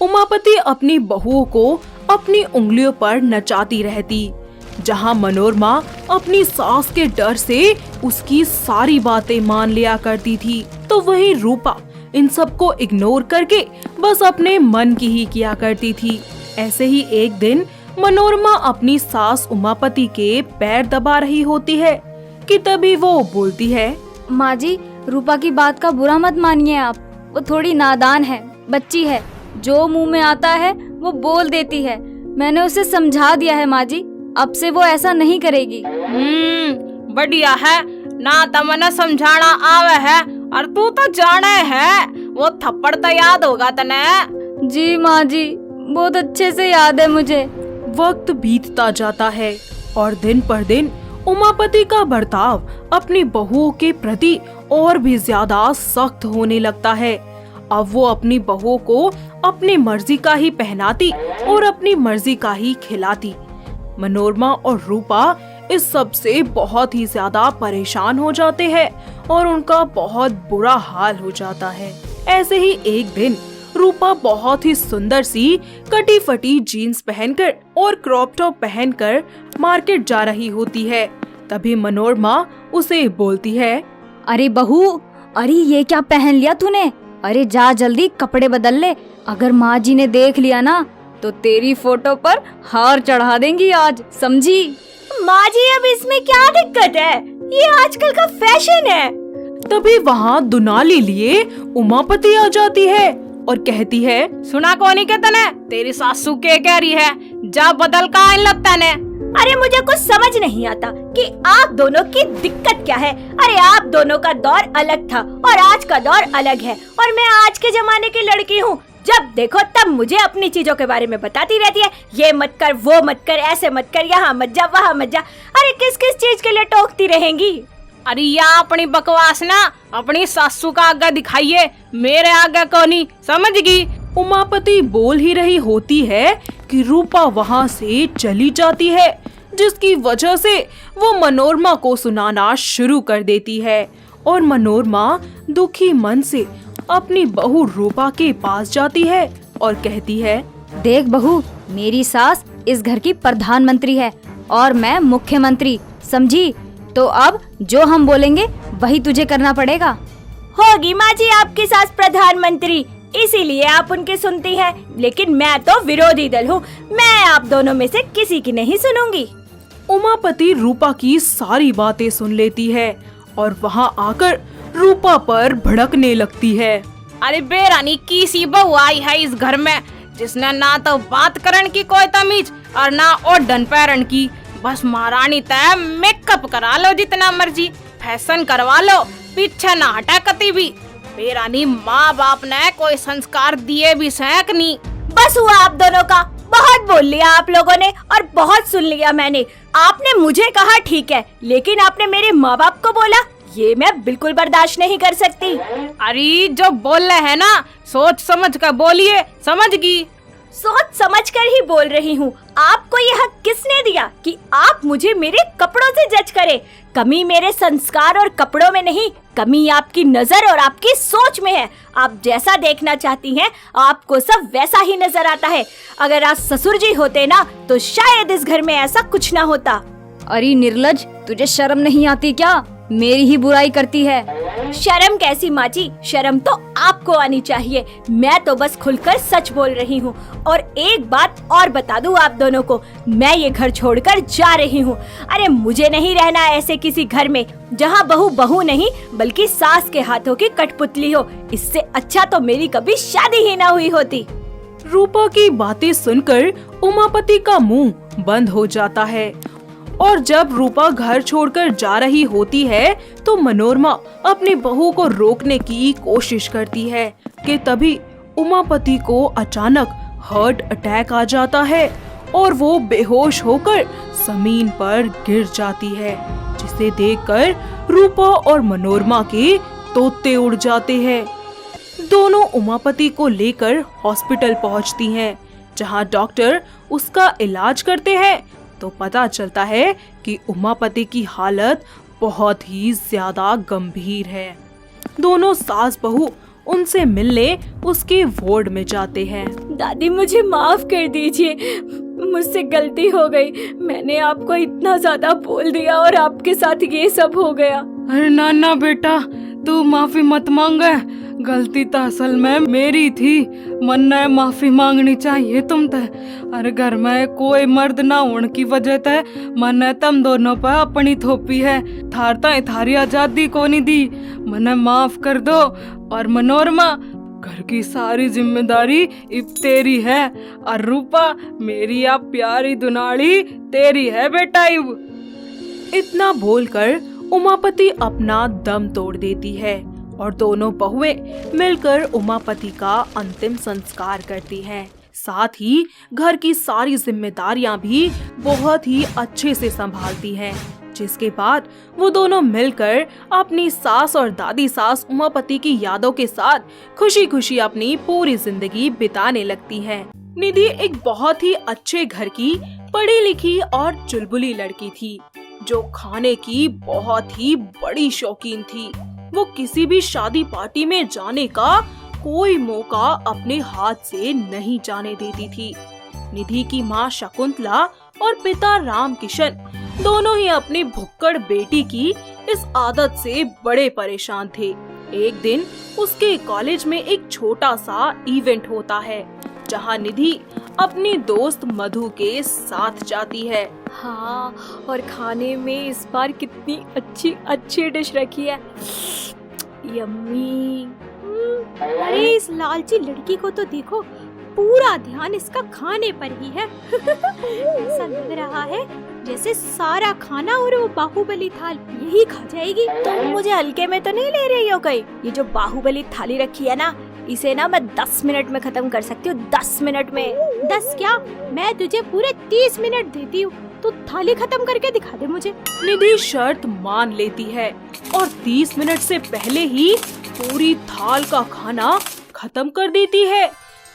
उमापति अपनी बहुओं को अपनी उंगलियों पर नचाती रहती। जहाँ मनोरमा अपनी सास के डर से उसकी सारी बातें मान लिया करती थी, तो वहीं रूपा इन सबको इग्नोर करके बस अपने मन की ही किया करती थी। ऐसे ही एक दिन मनोरमा अपनी सास उमापति के पैर दबा रही होती है कि तभी वो बोलती है, माँ जी, रूपा की बात का बुरा मत मानिए आप। वो थोड़ी नादान है, बच्ची है, जो मुंह में आता है वो बोल देती है। मैंने उसे समझा दिया है माँ जी, अब से वो ऐसा नहीं करेगी। बढ़िया है ना, तमने समझाना आवे है और तू तो जाने है वो थप्पड़ तो याद होगा तने। जी माँ जी, बहुत अच्छे से याद है मुझे। वक्त बीतता जाता है और दिन पर दिन उमापति का बर्ताव अपनी बहुओं के प्रति और भी ज्यादा सख्त होने लगता है। अब वो अपनी बहुओं को अपनी मर्जी का ही पहनाती और अपनी मर्जी का ही खिलाती। मनोरमा और रूपा इस सब से बहुत ही ज्यादा परेशान हो जाते हैं और उनका बहुत बुरा हाल हो जाता है। ऐसे ही एक दिन रूपा बहुत ही सुंदर सी कटी फटी जीन्स पहनकर और क्रॉप टॉप पहनकर मार्केट जा रही होती है। तभी मनोरमा उसे बोलती है, अरे बहू, अरे ये क्या पहन लिया तूने? अरे जा जल्दी कपड़े बदल ले, अगर माँ जी ने देख लिया ना तो तेरी फोटो पर हार चढ़ा देंगी आज, समझी? माँ जी अब इसमें क्या दिक्कत है, ये आजकल का फैशन है। तभी वहाँ दुनाली लिए उमापति आ जाती है और कहती है, सुना कोनी के तने, तेरी सासू के कह रही है, जा बदल का इन लगता ने। अरे मुझे कुछ समझ नहीं आता कि आप दोनों की दिक्कत क्या है। अरे आप दोनों का दौर अलग था और आज का दौर अलग है और मैं आज के जमाने की लड़की हूँ। जब देखो तब मुझे अपनी चीजों के बारे में बताती रहती है, ये मत कर, वो मत कर, ऐसे मत कर, यहाँ मत जा, वहाँ मत जा। अरे किस किस चीज के लिए टोकती रहेंगी? अरे या अपनी बकवास ना अपनी सासू का आगे दिखाइए, मेरे आगे कोनी, समझ गई? उमापति बोल ही रही होती है कि रूपा वहाँ से चली जाती है, जिसकी वजह से वो मनोरमा को सुनाना शुरू कर देती है और मनोरमा दुखी मन से अपनी बहू रूपा के पास जाती है और कहती है, देख बहू, मेरी सास इस घर की प्रधानमंत्री है और मैं मुख्यमंत्री, समझी? तो अब जो हम बोलेंगे वही तुझे करना पड़ेगा। होगी माँ जी आपकी सास प्रधानमंत्री, इसीलिए आप उनकी सुनती हैं, लेकिन मैं तो विरोधी दल हूँ, मैं आप दोनों में से किसी की नहीं सुनूंगी। उमापति रूपा की सारी बातें सुन लेती है और वहाँ आकर रूपा पर भड़कने लगती है। अरे बेरानी की सी बहू आई है इस घर में, जिसने ना तो बात करन की कोई तमीज और ना ओढ़न पैरन की। बस महारानी तय मेकअप करा लो जितना मर्जी, फैशन करवा लो, पीछे ना हटा कती भी। बेरानी माँ बाप ने कोई संस्कार दिए भी सैक नहीं। बस हुआ आप दोनों का, बहुत बोल लिया आप लोगों ने और बहुत सुन लिया मैंने। आपने मुझे कहा ठीक है, लेकिन आपने मेरे माँ बाप को बोला, ये मैं बिल्कुल बर्दाश्त नहीं कर सकती। अरे जो बोल रहे हैं ना सोच समझ कर बोलिए, समझ गई? सोच समझ कर ही बोल रही हूँ। आपको ये हक किसने दिया कि आप मुझे मेरे कपड़ों से जज करें? कमी मेरे संस्कार और कपड़ों में नहीं, कमी आपकी नजर और आपकी सोच में है। आप जैसा देखना चाहती हैं आपको सब वैसा ही नजर आता है। अगर आज ससुर जी होते ना तो शायद इस घर में ऐसा कुछ ना होता। अरे निर्लज, तुझे शर्म नहीं आती क्या? मेरी ही बुराई करती है। शर्म कैसी माँ जी, शर्म तो आपको आनी चाहिए। मैं तो बस खुलकर सच बोल रही हूँ। और एक बात और बता दूँ आप दोनों को, मैं ये घर छोड़कर जा रही हूँ। अरे मुझे नहीं रहना ऐसे किसी घर में जहाँ बहू बहू नहीं बल्कि सास के हाथों की कठपुतली हो। इससे अच्छा तो मेरी कभी शादी ही ना हुई होती। रूपा की बातें सुनकर उमापति का मुंह बंद हो जाता है और जब रूपा घर छोड़कर जा रही होती है तो मनोरमा अपनी बहू को रोकने की कोशिश करती है कि तभी उमापति को अचानक हार्ट अटैक आ जाता है और वो बेहोश होकर जमीन पर गिर जाती है, जिसे देखकर रूपा और मनोरमा के तोते उड़ जाते हैं। दोनों उमापति को लेकर हॉस्पिटल पहुंचती हैं, जहां डॉक्टर उसका इलाज करते हैं तो पता चलता है कि उमापति की हालत बहुत ही ज्यादा गंभीर है। दोनों सास बहू उनसे मिलने उसके वार्ड में जाते हैं। दादी मुझे माफ कर दीजिए, मुझसे गलती हो गई। मैंने आपको इतना ज्यादा बोल दिया और आपके साथ ये सब हो गया। अरे ना बेटा, तू माफी मत मांग, गलती तो असल में मेरी थी। मन ने माफी मांगनी चाहिए तुम ते। अरे घर में कोई मर्द ना होने की वजह ते मन ने तुम दोनों पर अपनी थोपी है। थारी आजादी को नहीं दी, मने माफ कर दो। और मनोरमा, घर की सारी जिम्मेदारी अब तेरी है। और रूपा, मेरी आप प्यारी दुनाड़ी तेरी है बेटा अब। इतना बोलकर उमापति अपना दम तोड़ देती है और दोनों बहुएं मिलकर उमापति का अंतिम संस्कार करती हैं। साथ ही घर की सारी जिम्मेदारियां भी बहुत ही अच्छे से संभालती हैं। जिसके बाद वो दोनों मिलकर अपनी सास और दादी सास उमापति की यादों के साथ खुशी खुशी अपनी पूरी जिंदगी बिताने लगती हैं। निधि एक बहुत ही अच्छे घर की पढ़ी लिखी और चुलबुली लड़की थी, जो खाने की बहुत ही बड़ी शौकीन थी। वो किसी भी शादी पार्टी में जाने का कोई मौका अपने हाथ से नहीं जाने देती थी। निधि की माँ शकुंतला और पिता राम किशन दोनों ही अपनी भुक्कड़ बेटी की इस आदत से बड़े परेशान थे। एक दिन उसके कॉलेज में एक छोटा सा इवेंट होता है, जहाँ निधि अपनी दोस्त मधु के साथ जाती है। हाँ, और खाने में इस बार कितनी अच्छी अच्छी डिश रखी है। यम्मी। अरे इस लालची लड़की को तो देखो, पूरा ध्यान इसका खाने पर ही है। ऐसा लग रहा है जैसे सारा खाना और वो बाहुबली थाल यही खा जाएगी। तुम मुझे हल्के में तो नहीं ले रही हो कहीं? ये जो बाहुबली थाली रखी है ना, इसे ना मैं 10 मिनट में खत्म कर सकती हूँ। 10 मिनट में। 10 क्या, मैं तुझे पूरे 30 मिनट देती हूँ। तू थाली खत्म करके दिखा दे मुझे। निधि शर्त मान लेती है और 30 मिनट से पहले ही पूरी थाल का खाना खत्म कर देती है।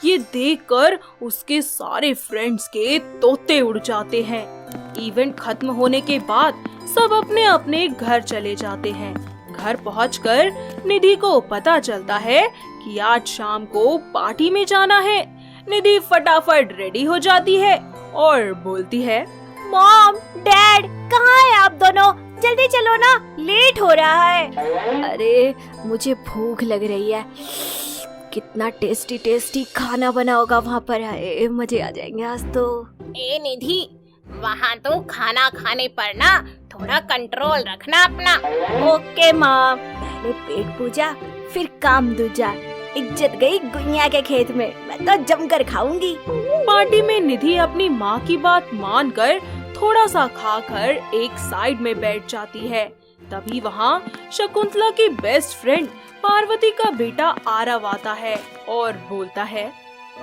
ये देखकर उसके सारे फ्रेंड्स के तोते उड़ जाते हैं। इवेंट खत्म होने के बाद सब अपने अपने घर चले जाते हैं। घर पहुंचकर निधि को पता चलता है कि आज शाम को पार्टी में जाना है। निधि फटाफट रेडी हो जाती है और बोलती है, मॉम, डैड, कहाँ है आप दोनों? जल्दी चलो ना, लेट हो रहा है। अरे मुझे भूख लग रही है। कितना टेस्टी टेस्टी खाना बना होगा वहाँ पर। है मजे आ जाएंगे आज तो। ए निधि, वहाँ तो खाना खाने पर ना थोड़ा कंट्रोल रखना अपना। ओके माँ, पहले पेट पूजा फिर काम दूजा। इज्जत गई गुइया के खेत में, मैं तो जमकर खाऊंगी। पार्टी में निधि अपनी माँ की बात मानकर थोड़ा सा खाकर एक साइड में बैठ जाती है। तभी वहाँ शकुंतला की बेस्ट फ्रेंड पार्वती का बेटा आरव आता है और बोलता है,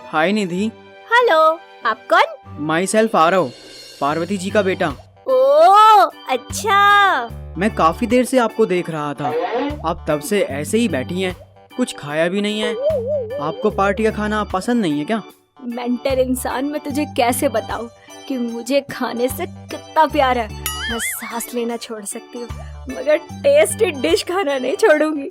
हाय निधि। हेलो, आप कौन? माई सेल्फ आरव, पार्वती जी का बेटा। ओ अच्छा। मैं काफी देर से आपको देख रहा था। आप तब से ऐसे ही बैठी हैं, कुछ खाया भी नहीं है। आपको पार्टी का खाना पसंद नहीं है क्या? मेंटल इंसान, मैं तुझे कैसे बताऊं कि मुझे खाने से कितना प्यार है। मैं सांस लेना छोड़ सकती हूँ, मगर टेस्टी डिश खाना नहीं छोड़ूंगी।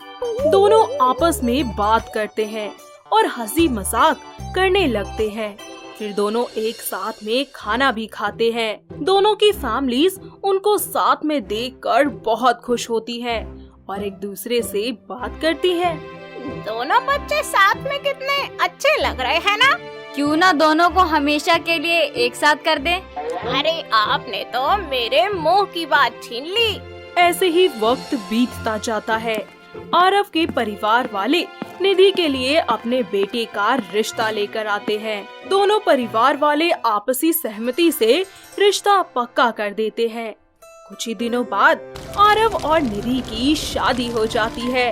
दोनों आपस में बात करते हैं और हंसी मजाक करने लगते हैं। फिर दोनों एक साथ में खाना भी खाते हैं। दोनों की फैमिलीज उनको साथ में देखकर बहुत खुश होती हैं और एक दूसरे से बात करती हैं। दोनों बच्चे साथ में कितने अच्छे लग रहे हैं ना। क्यों ना दोनों को हमेशा के लिए एक साथ कर दे। अरे आपने तो मेरे मुंह की बात छीन ली। ऐसे ही वक्त बीतता जाता है। आरव के परिवार वाले निधि के लिए अपने बेटे का रिश्ता लेकर आते हैं। दोनों परिवार वाले आपसी सहमति से रिश्ता पक्का कर देते हैं। कुछ ही दिनों बाद आरव और निधि की शादी हो जाती है।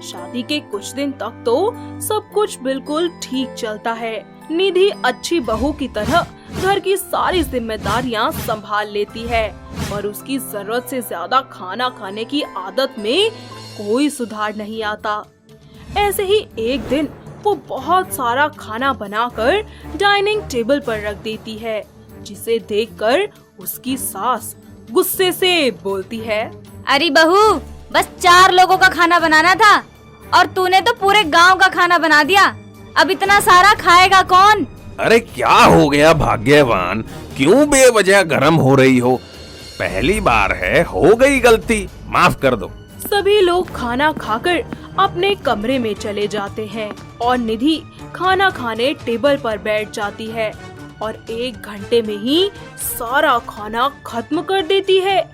शादी के कुछ दिन तक तो सब कुछ बिल्कुल ठीक चलता है। निधि अच्छी बहू की तरह घर की सारी जिम्मेदारियां संभाल लेती है और उसकी जरूरत से ज्यादा खाना खाने की आदत में कोई सुधार नहीं आता। ऐसे ही एक दिन वो बहुत सारा खाना बनाकर डाइनिंग टेबल पर रख देती है, जिसे देखकर उसकी सास गुस्से से बोलती है, अरे बहू, बस 4 लोगों का खाना बनाना था और तूने तो पूरे गांव का खाना बना दिया। अब इतना सारा खाएगा कौन? अरे क्या हो गया भाग्यवान, क्यों बेवजह गरम हो रही हो? पहली बार है, हो गई गलती, माफ कर दो। सभी लोग खाना खाकर अपने कमरे में चले जाते हैं और निधि खाना खाने टेबल पर बैठ जाती है और 1 घंटे में ही सारा खाना खत्म कर देती है।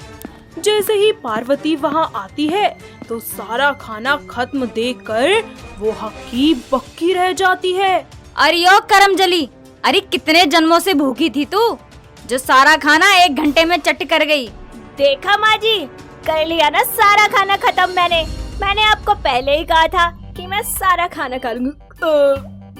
जैसे ही पार्वती वहाँ आती है तो सारा खाना खत्म देखकर वो हक्की बक्की रह जाती है। अरे यो करमजली, अरे कितने जन्मों से भूखी थी तू, जो सारा खाना 1 घंटे में चट कर गई। देखा माँ जी, कर लिया ना सारा खाना खत्म मैंने। मैंने आपको पहले ही कहा था कि मैं सारा खाना खा लूंगी।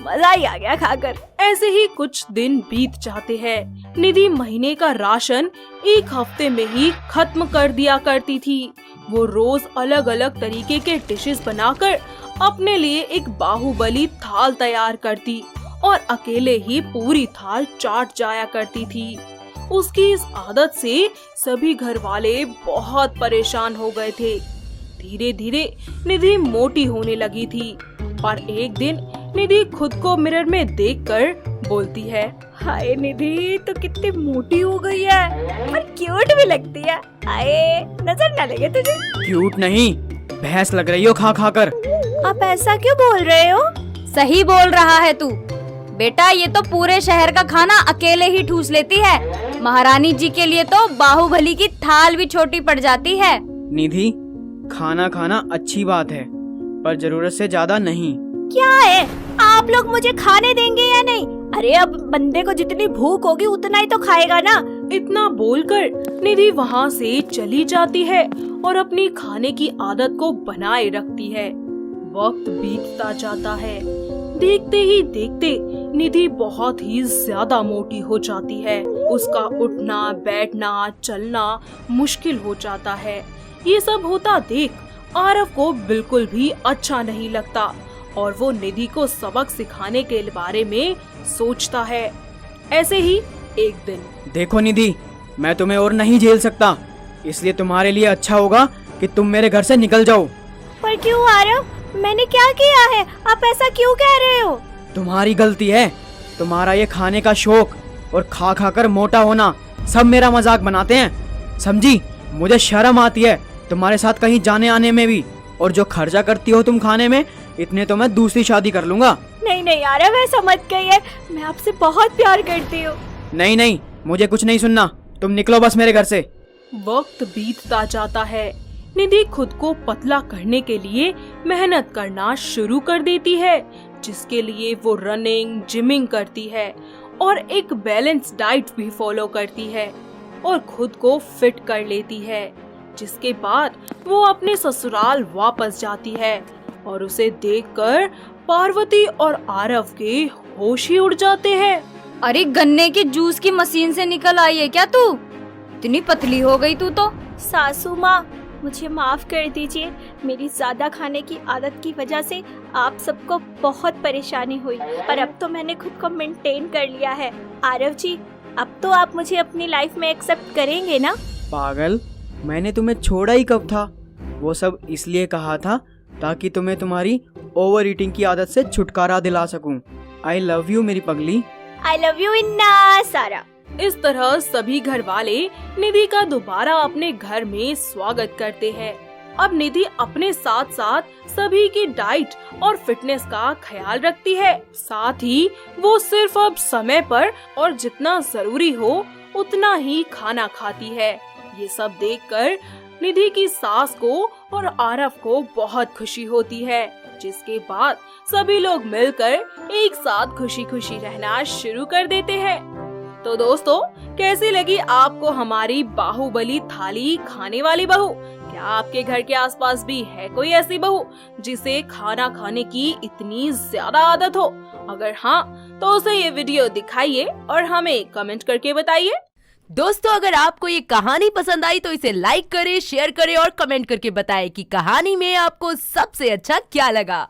मजा ही आ गया खाकर। ऐसे ही कुछ दिन बीत जाते हैं। निधि महीने का राशन एक हफ्ते में ही खत्म कर दिया करती थी। वो रोज अलग अलग तरीके के डिशेस बनाकर अपने लिए एक बाहुबली थाल तैयार करती और अकेले ही पूरी थाल चाट जाया करती थी। उसकी इस आदत से सभी घर वाले बहुत परेशान हो गए थे। धीरे धीरे निधि मोटी होने लगी थी और एक दिन निधि खुद को मिरर में देखकर बोलती है, हाय निधि तो कितनी मोटी हो गई है और क्यूट भी लगती है। आए नजर न लगे तुझे। क्यूट नहीं, भैंस लग रही हो खा खा कर। आप ऐसा क्यों बोल रहे हो? सही बोल रहा है तू। बेटा ये तो पूरे शहर का खाना अकेले ही ठूस लेती है। महारानी जी के लिए तो बाहुबली की थाल भी छोटी पड़ जाती है। निधि, खाना खाना अच्छी बात है पर जरूरत से ज्यादा नहीं। क्या है, आप लोग मुझे खाने देंगे या नहीं? अरे अब बंदे को जितनी भूख होगी उतना ही तो खाएगा ना। इतना बोलकर निधि वहाँ से चली जाती है और अपनी खाने की आदत को बनाए रखती है। वक्त बीतता जाता है। देखते ही देखते निधि बहुत ही ज्यादा मोटी हो जाती है। उसका उठना, बैठना, चलना मुश्किल हो जाता है। ये सब होता देख आरव को बिल्कुल भी अच्छा नहीं लगता और वो निधि को सबक सिखाने के बारे में सोचता है। ऐसे ही एक दिन, देखो निधि, मैं तुम्हें और नहीं झेल सकता, इसलिए तुम्हारे लिए अच्छा होगा कि तुम मेरे घर से निकल जाओ। पर क्यों आरव, मैंने क्या किया है? आप ऐसा क्यों कह रहे हो? तुम्हारी गलती है। तुम्हारा ये खाने का शौक और खा खा कर मोटा होना, सब मेरा मजाक बनाते हैं, समझी? मुझे शर्म आती है तुम्हारे साथ कहीं जाने आने में भी। और जो खर्चा करती हो तुम खाने में, इतने तो मैं दूसरी शादी कर लूंगा। नहीं नहीं आरव, ऐसा मत कहिए, मैं आपसे बहुत प्यार करती हूँ। नहीं नहीं, मुझे कुछ नहीं सुनना, तुम निकलो बस मेरे घर से। वक्त बीतता जाता है। निधि खुद को पतला करने के लिए मेहनत करना शुरू कर देती है, जिसके लिए वो रनिंग, जिमिंग करती है और एक बैलेंस डाइट भी फॉलो करती है और खुद को फिट कर लेती है। जिसके बाद वो अपने ससुराल वापस जाती है और उसे देखकर पार्वती और आरव के होश ही उड़ जाते हैं। अरे गन्ने के जूस की मशीन से निकल आई है क्या तू? इतनी पतली हो गई तू तो। सासू माँ, मुझे माफ कर दीजिए, मेरी ज्यादा खाने की आदत की वजह से आप सबको बहुत परेशानी हुई, पर अब तो मैंने खुद को मेंटेन कर लिया है। आरव जी, अब तो आप मुझे अपनी लाइफ में एक्सेप्ट करेंगे ना? पागल, मैंने तुम्हें छोड़ा ही कब था? वो सब इसलिए कहा था ताकि तुम्हें तुम्हारी ओवर ईटिंग की आदत से छुटकारा दिला सकूं। आई लव यू मेरी पगली। आई लव यू इन्ना सारा। इस तरह सभी घर वाले निधि का दोबारा अपने घर में स्वागत करते हैं। अब निधि अपने साथ साथ सभी की डाइट और फिटनेस का ख्याल रखती है। साथ ही वो सिर्फ अब समय पर और जितना जरूरी हो उतना ही खाना खाती है। ये सब देखकर निधि की सास को और आरव को बहुत खुशी होती है, जिसके बाद सभी लोग मिलकर एक साथ खुशी खुशी रहना शुरू कर देते हैं। तो दोस्तों, कैसी लगी आपको हमारी बाहुबली थाली खाने वाली बहू? क्या आपके घर के आसपास भी है कोई ऐसी बहू जिसे खाना खाने की इतनी ज्यादा आदत हो? अगर हाँ, तो उसे ये वीडियो दिखाइए और हमें कमेंट करके बताइए। दोस्तों, अगर आपको ये कहानी पसंद आई तो इसे लाइक करें, शेयर करें और कमेंट करके बताएं कि कहानी में आपको सबसे अच्छा क्या लगा।